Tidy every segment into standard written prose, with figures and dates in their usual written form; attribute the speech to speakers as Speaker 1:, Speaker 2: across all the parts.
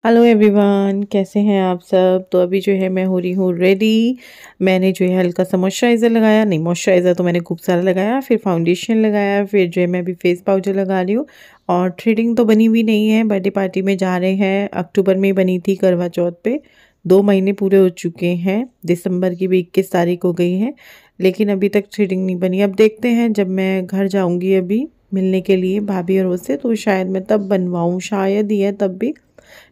Speaker 1: Hello everyone, कैसे हैं आप सब। तो अभी जो है मैं हो रही हूँ रेडी। मैंने जो है हल्का सा मॉइस्चराइज़र लगाया, नहीं मॉइस्चराइज़र तो मैंने खूब सारा लगाया, फिर फाउंडेशन लगाया, फिर जो है मैं अभी फेस पाउडर लगा रही हूँ। और थ्रेडिंग तो बनी हुई नहीं है, बर्थडे पार्टी में जा रहे हैं। अक्टूबर में बनी थी करवा चौथ पे। 2 महीने पूरे हो चुके हैं, दिसंबर की भी 21 तारीख हो गई है, लेकिन अभी तक थ्रेडिंग नहीं बनी। अब देखते हैं, जब मैं घर जाऊँगी अभी मिलने के लिए भाभी और उससे, तो शायद मैं तब बनवाऊँ, शायद ही है तब भी।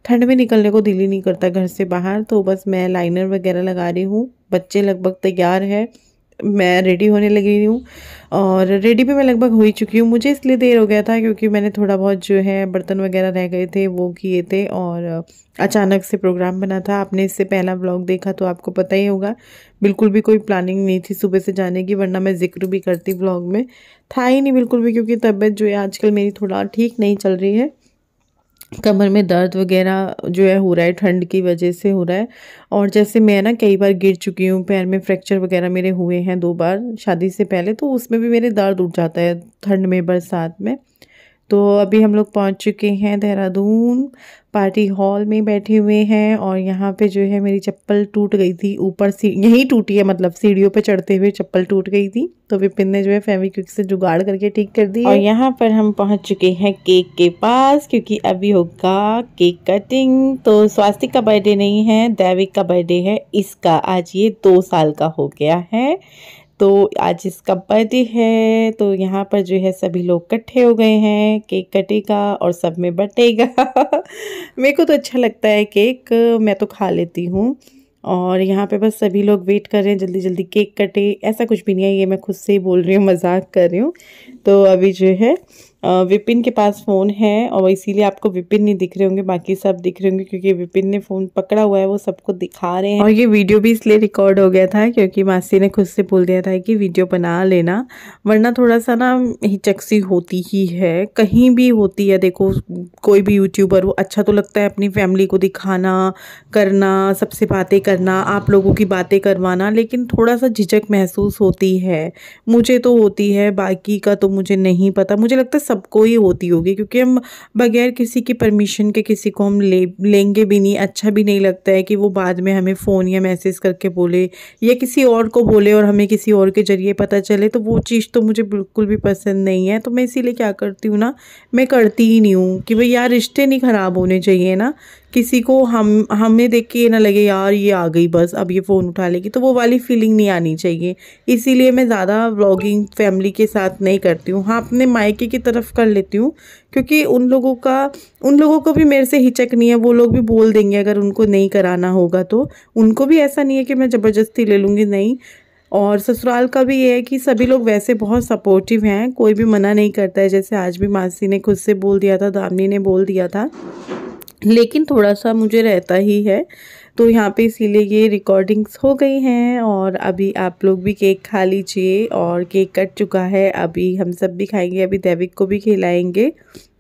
Speaker 1: ठंड में निकलने को दिल ही नहीं करता घर से बाहर, तो बस मैं लाइनर वगैरह लगा रही हूँ। बच्चे लगभग तैयार है, मैं रेडी होने लगी हूँ। और रेडी भी मैं लगभग हो ही चुकी हूँ। मुझे इसलिए देर हो गया था क्योंकि मैंने थोड़ा बहुत जो है बर्तन वगैरह रह गए थे वो किए थे, और अचानक से प्रोग्राम बना था। आपने इससे पहला व्लॉग देखा तो आपको पता ही होगा, बिल्कुल भी कोई प्लानिंग नहीं थी सुबह से जाने की, वरना मैं जिक्र भी करती व्लॉग में। था ही नहीं बिल्कुल भी, क्योंकि तबीयत जो है आजकल मेरी थोड़ा ठीक नहीं चल रही है। कमर में दर्द वगैरह जो है हो रहा है, ठंड की वजह से हो रहा है। और जैसे मैं ना कई बार गिर चुकी हूँ, पैर में फ्रैक्चर वगैरह मेरे हुए हैं 2 बार शादी से पहले, तो उसमें भी मेरे दर्द उठ जाता है ठंड में, बरसात में। तो अभी हम लोग पहुंच चुके हैं देहरादून, पार्टी हॉल में बैठे हुए हैं। और यहाँ पे जो है मेरी चप्पल टूट गई थी, ऊपर से यहीं टूटी है, मतलब सीढ़ियों पे चढ़ते हुए चप्पल टूट गई थी, तो विपिन ने जो है फेविक्विक से जुगाड़ करके ठीक कर दी है। और यहाँ पर हम पहुंच चुके हैं केक के पास, क्योंकि अभी होगा केक कटिंग। तो स्वास्तिक का बर्थडे नहीं है, दैविक का बर्थडे है। इसका आज ये 2 साल का हो गया है, तो आज इसका बर्थडे है। तो यहाँ पर जो है सभी लोग इकट्ठे हो गए हैं, केक कटेगा और सब में बटेगा। मेरे को तो अच्छा लगता है केक, मैं तो खा लेती हूँ। और यहाँ पे बस सभी लोग वेट कर रहे हैं जल्दी जल्दी केक कटे। ऐसा कुछ भी नहीं है, ये मैं खुद से ही बोल रही हूँ, मजाक कर रही हूँ। तो अभी जो है विपिन के पास फ़ोन है, और इसीलिए आपको विपिन नहीं दिख रहे होंगे, बाकी सब दिख रहे होंगे, क्योंकि विपिन ने फ़ोन पकड़ा हुआ है, वो सबको दिखा रहे हैं। और ये वीडियो भी इसलिए रिकॉर्ड हो गया था क्योंकि मासी ने खुद से बोल दिया था कि वीडियो बना लेना, वरना थोड़ा सा ना हिचक होती ही है, कहीं भी होती है। देखो, कोई भी यूट्यूबर, वो अच्छा तो लगता है अपनी फैमिली को दिखाना, करना, सबसे बातें करना, आप लोगों की बातें करवाना, लेकिन थोड़ा सा झिझक महसूस होती है। मुझे तो होती है, बाकी का तो मुझे नहीं पता। मुझे लगता है सबको ही होती होगी, क्योंकि हम बगैर किसी की परमिशन के किसी को हम लेंगे भी नहीं। अच्छा भी नहीं लगता है कि वो बाद में हमें फ़ोन या मैसेज करके बोले, या किसी और को बोले और हमें किसी और के ज़रिए पता चले, तो वो चीज़ तो मुझे बिल्कुल भी पसंद नहीं है। तो मैं इसीलिए क्या करती हूँ ना, मैं करती ही नहीं हूँ कि भाई यार, रिश्ते नहीं ख़राब होने चाहिए ना। किसी को हमें देख के ये ना लगे यार ये आ गई बस अब ये फ़ोन उठा लेगी, तो वो वाली फीलिंग नहीं आनी चाहिए। इसीलिए मैं ज़्यादा व्लॉगिंग फैमिली के साथ नहीं करती हूँ। हाँ, अपने मायके की तरफ कर लेती हूँ, क्योंकि उन लोगों को भी मेरे से हिचक नहीं है। वो लोग भी बोल देंगे अगर उनको नहीं कराना होगा तो। उनको भी ऐसा नहीं है कि मैं ज़बरदस्ती ले लूँगी, नहीं। और ससुराल का भी ये है कि सभी लोग वैसे बहुत सपोर्टिव हैं, कोई भी मना नहीं करता है। जैसे आज भी मासी ने खुद से बोल दिया था, दामिनी ने बोल दिया था, लेकिन थोड़ा सा मुझे रहता ही है। तो यहाँ पे इसीलिए ये रिकॉर्डिंग्स हो गई हैं। और अभी आप लोग भी केक खा लीजिए, और केक कट चुका है, अभी हम सब भी खाएंगे, अभी दैविक को भी खिलाएंगे।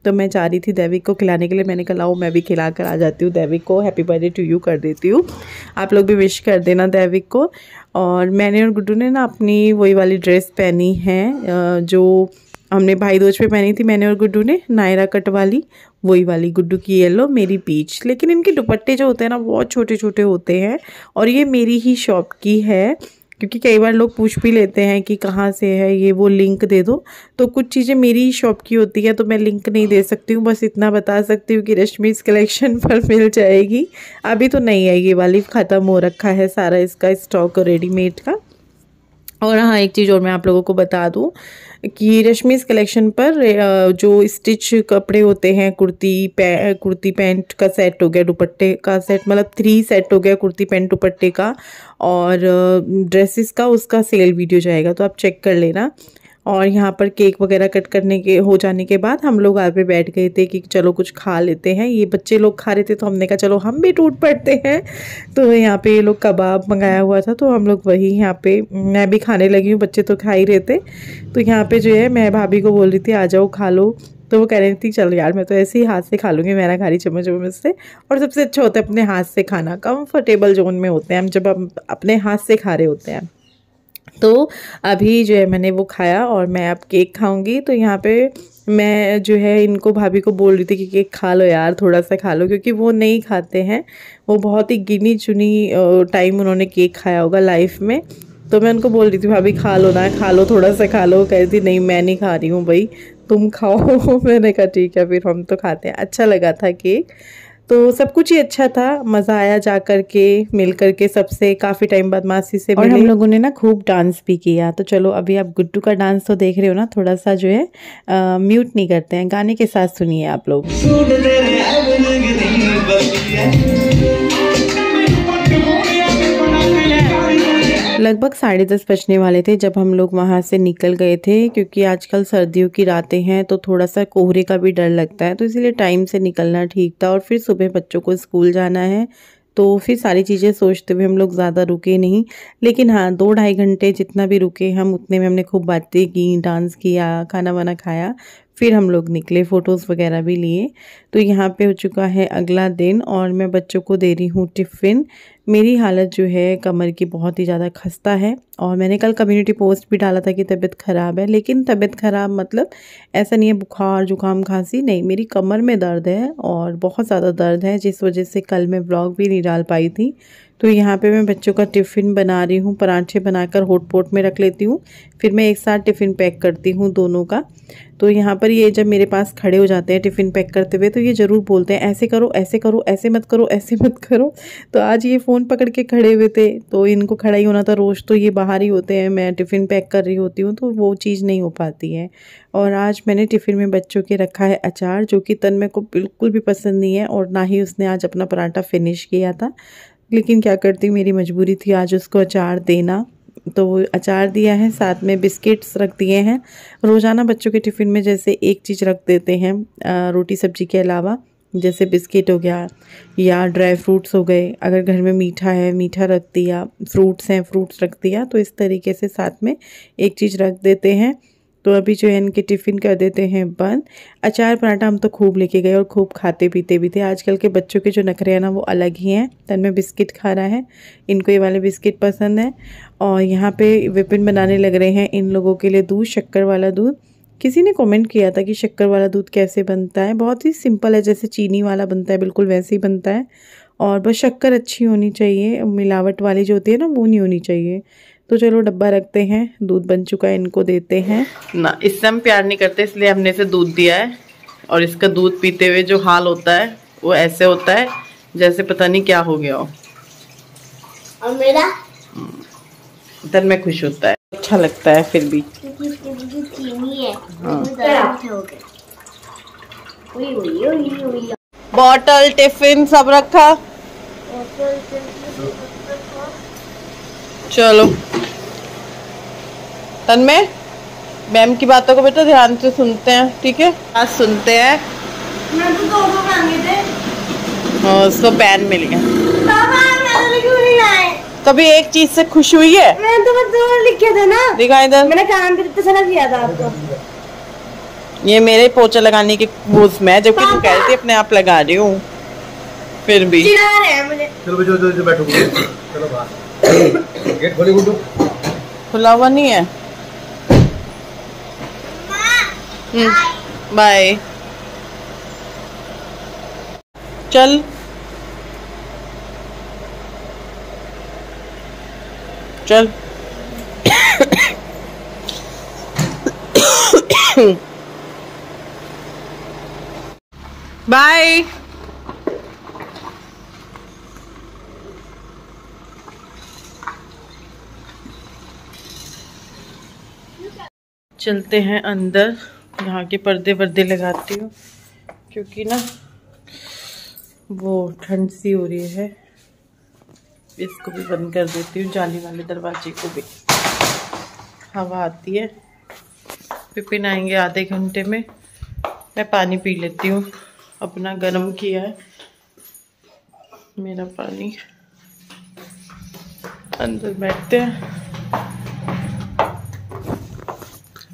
Speaker 1: तो मैं चाह रही थी दैविक को खिलाने के लिए, मैंने कहा लाओ मैं भी खिला कर आ जाती हूँ दैविक को, हैप्पी बर्थडे टू यू कर देती हूँ। आप लोग भी विश कर देना दैविक को। और मैंने और गुड्डू ने ना अपनी वही वाली ड्रेस पहनी है जो हमने भाई दूज पे पहनी थी, मैंने और गुड्डू ने, नायरा कट वाली, वही वाली। गुड्डू की येलो, मेरी पीच। लेकिन इनके दुपट्टे जो होते हैं ना, बहुत छोटे छोटे होते हैं। और ये मेरी ही शॉप की है, क्योंकि कई बार लोग पूछ भी लेते हैं कि कहाँ से है ये, वो लिंक दे दो। तो कुछ चीज़ें मेरी ही शॉप की होती है, तो मैं लिंक नहीं दे सकती हूँ, बस इतना बता सकती हूँ कि रश्मिस कलेक्शन पर मिल जाएगी। अभी तो नहीं है, ये वाली ख़त्म हो रखा है सारा इसका स्टॉक रेडीमेड का। और हाँ, एक चीज़ और मैं आप लोगों को बता दूं कि रश्मिस कलेक्शन पर जो स्टिच कपड़े होते हैं, कुर्ती पैंट का सेट हो गया, दुपट्टे का सेट, मतलब 3 सेट हो गया, कुर्ती पैंट दुपट्टे का और ड्रेसेस का, उसका सेल वीडियो जाएगा, तो आप चेक कर लेना। और यहाँ पर केक वगैरह कट करने के हो जाने के बाद हम लोग आगे बैठ गए थे कि चलो कुछ खा लेते हैं। ये बच्चे लोग खा रहे थे, तो हमने कहा चलो हम भी टूट पड़ते हैं। तो यहाँ पे ये लोग कबाब मंगाया हुआ था, तो हम लोग वही यहाँ पे, मैं भी खाने लगी हूँ, बच्चे तो खा ही रहे थे। तो यहाँ पे जो है मैं भाभी को बोल रही थी आ जाओ खा लो, तो वो कह रही थी चलो यार मैं तो ऐसे ही हाथ से खा लूँगी, मेरा खा रही चम्मच वम्मच से। और सबसे अच्छा होता है अपने हाथ से खाना, कंफर्टेबल जोन में होते हैं हम जब हम अपने हाथ से खा रहे होते हैं। तो अभी जो है मैंने वो खाया, और मैं अब केक खाऊंगी। तो यहाँ पे मैं जो है इनको भाभी को बोल रही थी कि केक खा लो यार, थोड़ा सा खा लो, क्योंकि वो नहीं खाते हैं। वो बहुत ही गिनी चुनी टाइम उन्होंने केक खाया होगा लाइफ में। तो मैं उनको बोल रही थी भाभी खा लो ना, खा लो, थोड़ा सा खा लो। कह रही थी नहीं मैं नहीं खा रही हूँ भाई, तुम खाओ। मैंने कहा ठीक है फिर हम तो खाते हैं। अच्छा लगा था केक, तो सब कुछ ही अच्छा था। मज़ा आया जा कर के, मिल कर के सबसे, काफ़ी टाइम बाद मासी से मिले। और हम लोगों ने ना खूब डांस भी किया। तो चलो अभी आप गुड्डू का डांस तो देख रहे हो ना, थोड़ा सा जो है म्यूट नहीं करते हैं, गाने के साथ सुनिए आप लोग। लगभग 10:30 बजने वाले थे जब हम लोग वहाँ से निकल गए थे, क्योंकि आजकल सर्दियों की रातें हैं तो थोड़ा सा कोहरे का भी डर लगता है, तो इसीलिए टाइम से निकलना ठीक था। और फिर सुबह बच्चों को स्कूल जाना है, तो फिर सारी चीज़ें सोचते हुए हम लोग ज़्यादा रुके नहीं। लेकिन हाँ 2-2.5 घंटे जितना भी रुके हम, उतने में हमने खूब बातें की, डांस किया, खाना वाना खाया, फिर हम लोग निकले, फ़ोटोज़ वगैरह भी लिए। तो यहाँ पे हो चुका है अगला दिन और मैं बच्चों को दे रही हूँ टिफ़िन। मेरी हालत जो है कमर की बहुत ही ज़्यादा खस्ता है, और मैंने कल कम्युनिटी पोस्ट भी डाला था कि तबीयत ख़राब है, लेकिन तबीयत ख़राब मतलब ऐसा नहीं है बुखार जुकाम खांसी, नहीं, मेरी कमर में दर्द है और बहुत ज़्यादा दर्द है, जिस वजह से कल मैं व्लॉग भी नहीं डाल पाई थी। तो यहाँ पे मैं बच्चों का टिफ़िन बना रही हूँ, पराठे बनाकर हॉट पॉट में रख लेती हूँ, फिर मैं एक साथ टिफ़िन पैक करती हूँ दोनों का। तो यहाँ पर ये जब मेरे पास खड़े हो जाते हैं टिफ़िन पैक करते हुए, तो ये ज़रूर बोलते हैं ऐसे करो, ऐसे करो, ऐसे मत करो, ऐसे मत करो। तो आज ये फ़ोन पकड़ के खड़े हुए थे, तो इनको खड़ा ही होना था। रोज़ तो ये बाहर ही होते हैं, मैं टिफ़िन पैक कर रही होती हूँ, तो वो चीज़ नहीं हो पाती है। और आज मैंने टिफ़िन में बच्चों के रखा है अचार, जो कि तन्मय को बिल्कुल भी पसंद नहीं है, और ना ही उसने आज अपना पराठा फिनिश किया था। लेकिन क्या करती, मेरी मजबूरी थी आज उसको अचार देना, तो वो अचार दिया है, साथ में बिस्किट्स रख दिए हैं। रोज़ाना बच्चों के टिफ़िन में जैसे एक चीज़ रख देते हैं रोटी सब्जी के अलावा, जैसे बिस्किट हो गया या ड्राई फ्रूट्स हो गए, अगर घर में मीठा है मीठा रख दिया, फ्रूट्स हैं फ्रूट्स रख दिया, तो इस तरीके से साथ में एक चीज़ रख देते हैं। तो अभी जो है इनके टिफ़िन कर देते हैं बंद। अचार पराठा हम तो खूब लेके गए और खूब खाते पीते भी थे। आजकल के बच्चों के जो नखरे हैं ना वो अलग ही हैं। तन्मय बिस्किट खा रहा है, इनको ये वाले बिस्किट पसंद है। और यहाँ पे विपिन बनाने लग रहे हैं इन लोगों के लिए दूध, शक्कर वाला दूध। किसी ने कमेंट किया था कि शक्कर वाला दूध कैसे बनता है, बहुत ही सिंपल है, जैसे चीनी वाला बनता है बिल्कुल वैसे ही बनता है। और बस शक्कर अच्छी होनी चाहिए, मिलावट वाली जो होती है ना वो नहीं होनी चाहिए। तो चलो डब्बा रखते हैं, दूध बन चुका है, इनको देते हैं ना। इससे हम प्यार नहीं करते, इसलिए हमने इसे दूध दिया है। और इसका दूध पीते हुए जो हाल होता है वो ऐसे होता है जैसे पता नहीं क्या हो गया हो। और मेरा इधर में खुश होता है, अच्छा लगता है फिर भी। चीनी है। बॉटल टिफिन सब रखा, चलो। तन्मय मैम की बातों को बेटा ध्यान से सुनते हैं, ठीक है? आज सुनते हैं। मैं तो दो मांगे थे। उसको पेन मिल गया। क्यों नहीं लाए? कभी एक चीज से खुश हुई है? मैं तो बस दो लिखे थे ना। दिखाई दे। मैंने काम भी इतना सारा किया था आपको। ये मेरे पोछा लगाने के बोझ में, जबकि तू कह रही थी अपने आप लगा रही हूँ, फिर भी चिढ़ा रहे हैं मुझे। चलो जो बैठो, चलो बाहर। गेट खोली गुड्डू? खुला हुआ नहीं है। बाय। चल चल। बाय। चलते हैं अंदर, यहाँ के पर्दे वर्दे लगाती हूँ, क्योंकि ना वो ठंड सी हो रही है। इसको भी बंद कर देती हूँ, जाली वाले दरवाजे को भी, हवा आती है। विपिन आएंगे आधे घंटे में। मैं पानी पी लेती हूँ, अपना गर्म किया है मेरा पानी। अंदर बैठते हैं।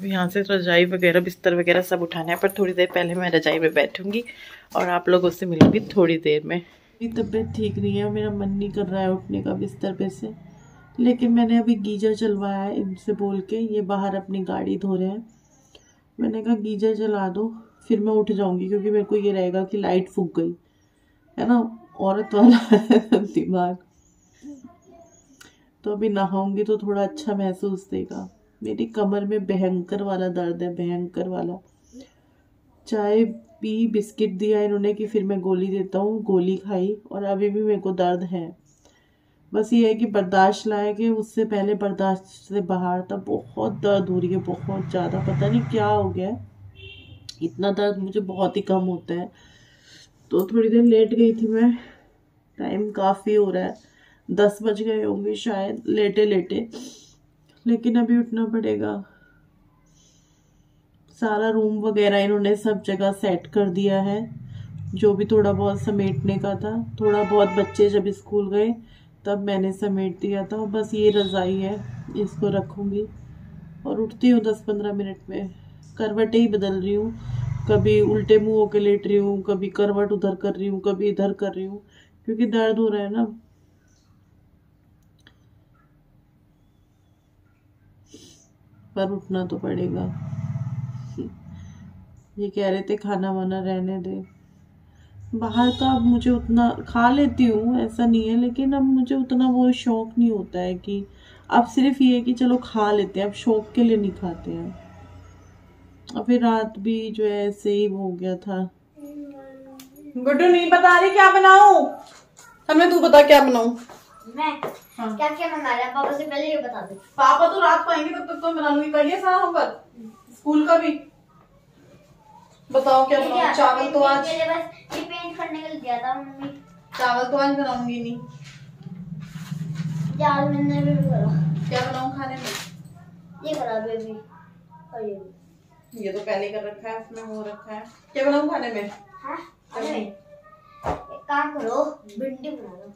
Speaker 1: यहाँ से रजाई वगैरह बिस्तर वगैरह सब उठाना है, पर थोड़ी देर पहले मैं रजाई में बैठूंगी और आप लोगों से मिलूंगी थोड़ी देर में। मेरी तबीयत ठीक नहीं है, मेरा मन नहीं कर रहा है उठने का बिस्तर पे से, लेकिन मैंने अभी गीजर चलवाया है इनसे बोल के। ये बाहर अपनी गाड़ी धो रहे हैं, मैंने कहा गीजर जला दो, फिर मैं उठ जाऊंगी, क्योंकि मेरे को ये रहेगा कि लाइट फूक गई है ना, औरत वाला दिमाग। तो अभी नहाऊंगी तो थोड़ा अच्छा महसूस देगा। मेरी कमर में भयंकर वाला दर्द है, भयंकर वाला। चाय पी, बिस्किट दिया इन्होंने कि फिर मैं गोली देता हूँ, गोली खाई और अभी भी मेरे को दर्द है। बस ये है कि बर्दाश्त लायक है, उससे पहले बर्दाश्त से बाहर था। बहुत दर्द हो रही है, बहुत ज़्यादा, पता नहीं क्या हो गया है, इतना दर्द मुझे बहुत ही कम होता है। तो थोड़ी देर लेट गई थी मैं, टाइम काफ़ी हो रहा है, 10 बज गए होंगे शायद लेटे लेटे, लेकिन अभी उठना पड़ेगा। सारा रूम वगैरह इन्होंने सब जगह सेट कर दिया है, जो भी थोड़ा बहुत समेटने का था। थोड़ा बहुत बच्चे जब स्कूल गए तब मैंने समेट दिया था। बस ये रज़ाई है, इसको रखूँगी और उठती हूँ 10-15 मिनट में। करवटें ही बदल रही हूँ, कभी उल्टे मुँह होके लेट रही हूँ, कभी करवट उधर कर रही हूँ, कभी इधर कर रही हूँ, क्योंकि दर्द हो रहा है ना। पर उठना तो पड़ेगा। ये कह रहे थे खाना वाना रहने दे, बाहर का अब मुझे उतना खा लेती हूँ, ऐसा नहीं है, लेकिन अब मुझे उतना वो शौक नहीं होता है कि अब सिर्फ ये है कि चलो खा लेते हैं, अब शौक के लिए नहीं खाते हैं। और फिर रात भी जो है ऐसे ही हो गया था। गुड्डू नहीं बता रही क्या बनाऊं, हमने तू बता क्या बनाऊं।
Speaker 2: मैं हाँ। क्या क्या मंगा रहा है पापा से पहले ये बता दे।
Speaker 1: पापा तो रात को आएंगे, तब तक तो बना लूंगी। कर लिया सारा होमवर्क स्कूल का भी, बताओ क्या बनाऊं। चावल तो आज
Speaker 2: बस ये पेंट करने के लिए दिया था मम्मी,
Speaker 1: चावल तो आज बनाऊंगी नहीं।
Speaker 2: चावल मैंने भी करा।
Speaker 1: क्या बनाऊं खाने में,
Speaker 2: ये करा बेबी, और
Speaker 1: ये तो पहले कर रखा है, उसमें हो रखा है। क्या बनाऊं खाने में?
Speaker 2: हाँ एक काम करो, भिंडी बना लो।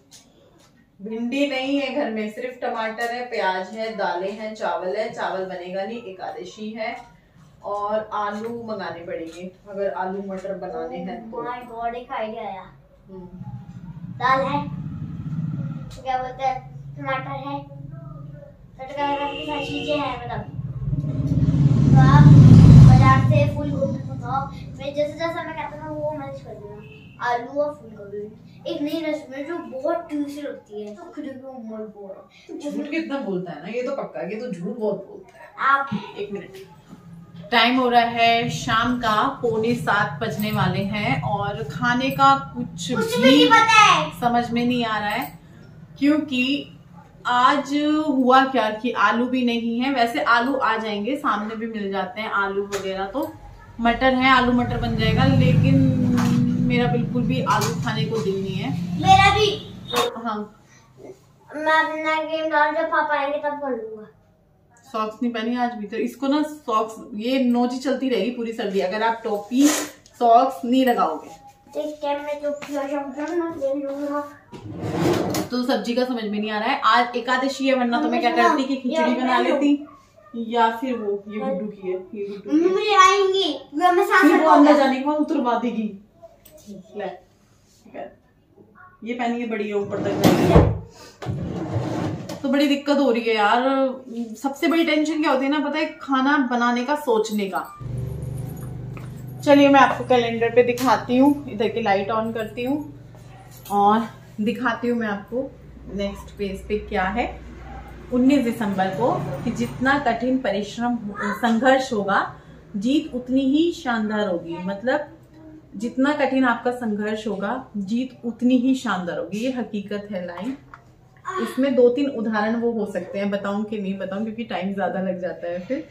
Speaker 1: भिंडी नहीं है घर में, सिर्फ टमाटर है, प्याज है, दालें हैं, चावल है। चावल बनेगा नहीं, एकादशी है, और आलू मंगाने पड़ेंगे अगर आलू मटर बनाने हैं तो।
Speaker 2: माय गॉड, एक आइडिया आया। दाल है, क्या बोलते हैं, टमाटर है, तड़का की सारी चीजें हैं, मतलब तो आप बाजार से फूल गोभी मंगाओ। मैं जैसे जैसा मैं कहता हूँ वो मैनेज कर देना। आलू और फूल गोभी, एक नई रेसिपी जो बहुत टेस्टी लगती है, तो खुद भी उम्र बोल
Speaker 1: झूठ कितना बोलता है ना, ये तो पक्का कि तो झूठ बहुत बोलता है।
Speaker 2: आप
Speaker 1: एक मिनट, टाइम हो रहा है शाम का 6:45 बजने वाले हैं, और खाने का कुछ भी समझ में नहीं आ रहा है, क्योंकि आज हुआ क्या कि आलू भी नहीं है। वैसे आलू आ जाएंगे, सामने भी मिल जाते हैं आलू वगैरह, तो मटर है, आलू मटर बन जाएगा, लेकिन मेरा बिल्कुल भी आलू खाने को दिल नहीं है।
Speaker 2: मेरा भी।
Speaker 1: हाँ,
Speaker 2: मैं अपना गेम डाल, जब पापा आएंगे तब कर लूंगा।
Speaker 1: सॉक्स नहीं पहनी आज भी, तो इसको ना सॉक्स, ये नोची चलती रहेगी पूरी सर्दी अगर आप टोपी सॉक्स नहीं लगाओगे। तो सब्जी का समझ में नहीं आ रहा है। आज एकादशी है, वरना तो मैं क्या करती कि खिचड़ी बना लेती, या फिर वो ये गुड्डू की है, ये गुड्डू
Speaker 2: मुझे आएंगी,
Speaker 1: वो अंदर जाने के बाद उतरवा देगी। ले, ये पहनी है बड़ी है ऊपर तक, तो बड़ी दिक्कत हो रही है यार। सबसे बड़ी टेंशन क्या होती है ना, पता है, खाना बनाने का, सोचने का। चलिए मैं आपको कैलेंडर पे दिखाती हूँ, इधर की लाइट ऑन करती हूँ और दिखाती हूँ मैं आपको नेक्स्ट पेज पे क्या है। 19 दिसंबर को कि जितना कठिन परिश्रम संघर्ष होगा, जीत उतनी ही शानदार होगी। मतलब जितना कठिन आपका संघर्ष होगा, जीत उतनी ही शानदार होगी। ये हकीकत है लाइन। इसमें 2-3 उदाहरण वो हो सकते हैं, बताऊं कि नहीं बताऊं, क्योंकि टाइम ज्यादा लग जाता है फिर।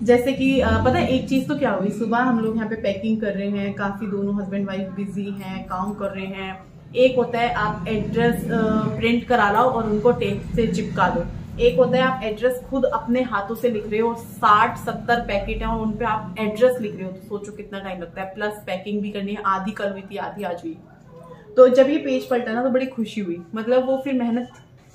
Speaker 1: जैसे कि पता है एक चीज तो क्या हुई, सुबह हम लोग यहाँ पे पैकिंग कर रहे हैं, काफी दोनों हस्बैंड वाइफ बिजी हैं, काम कर रहे हैं। एक होता है आप एड्रेस प्रिंट करा लाओ और उनको टेप से चिपका दो, एक होता है आप एड्रेस खुद अपने हाथों से लिख रहे हो, 60-70 पैकेट है और उनपे आप एड्रेस लिख रहे हो, तो सोचो कितना टाइम लगता है। प्लस पैकिंग भी करनी है, आधी कल हुई थी, आधी आज हुई। तो जब ये पेज पलटा ना तो बड़ी खुशी हुई, मतलब वो फिर मेहनत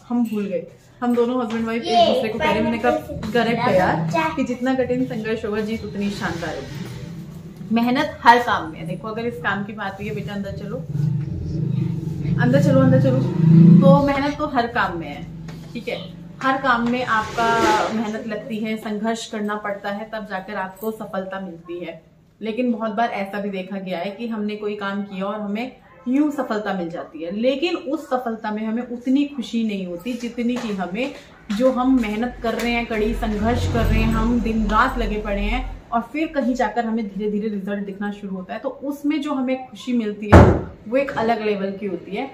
Speaker 1: हम भूल गए। हम दोनों हस्बैंड वाइफ एक दूसरे को कह रहे, मैंने कहा करेक्ट है यार कि जितना कठिन संघर्ष होगा, जीत उतनी शानदार होगी। मेहनत हर काम में है। देखो अगर इस काम की बात हुई है, बेटा अंदर चलो, अंदर चलो, अंदर चलो, तो मेहनत तो हर काम में है, ठीक है। हर काम में आपका मेहनत लगती है, संघर्ष करना पड़ता है, तब जाकर आपको सफलता मिलती है। लेकिन बहुत बार ऐसा भी देखा गया है कि हमने कोई काम किया और हमें यूं सफलता मिल जाती है, लेकिन उस सफलता में हमें उतनी खुशी नहीं होती जितनी कि हमें जो हम मेहनत कर रहे हैं, कड़ी संघर्ष कर रहे हैं, हम दिन रात लगे पड़े हैं और फिर कहीं जाकर हमें धीरे धीरे रिजल्ट दिखना शुरू होता है, तो उसमें जो हमें खुशी मिलती है वो एक अलग लेवल की होती है।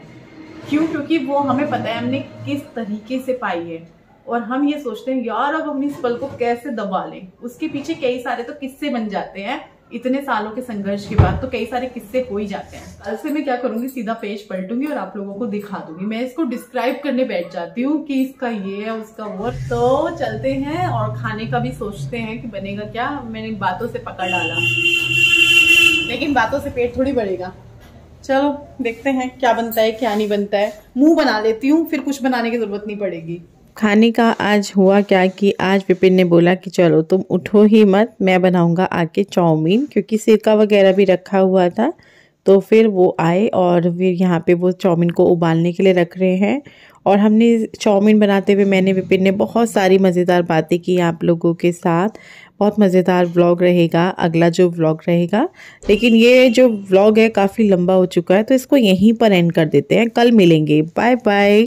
Speaker 1: क्यों? क्योंकि वो हमें पता है हमने किस तरीके से पाई है और हम ये सोचते हैं यार अब हम इस पल को कैसे दबा लें। उसके पीछे कई सारे तो किस्से बन जाते हैं, इतने सालों के संघर्ष के बाद तो कई सारे किस्से हो ही जाते हैं। कल से मैं क्या करूंगी, सीधा पेज पलटूंगी और आप लोगों को दिखा दूंगी। मैं इसको डिस्क्राइब करने बैठ जाती हूँ कि इसका ये है, उसका वो। तो चलते हैं और खाने का भी सोचते हैं कि बनेगा क्या। मैंने बातों से पकड़ डाला, लेकिन बातों से पेट थोड़ी बढ़ेगा। चलो देखते हैं क्या बनता है क्या नहीं बनता है। मुंह बना लेती हूँ, फिर कुछ बनाने की जरूरत नहीं पड़ेगी। खाने का आज हुआ क्या कि आज विपिन ने बोला कि चलो तुम उठो ही मत, मैं बनाऊंगा आके चाउमीन, क्योंकि सिरका वगैरह भी रखा हुआ था। तो फिर वो आए और फिर यहाँ पे वो चाउमीन को उबालने के लिए रख रहे हैं। और हमने चाउमीन बनाते हुए मैंने विपिन ने बहुत सारी मज़ेदार बातें की आप लोगों के साथ। बहुत मज़ेदार व्लॉग रहेगा अगला जो व्लॉग रहेगा, लेकिन ये जो व्लॉग है काफ़ी लंबा हो चुका है तो इसको यहीं पर एंड कर देते हैं। कल मिलेंगे, बाय बाय।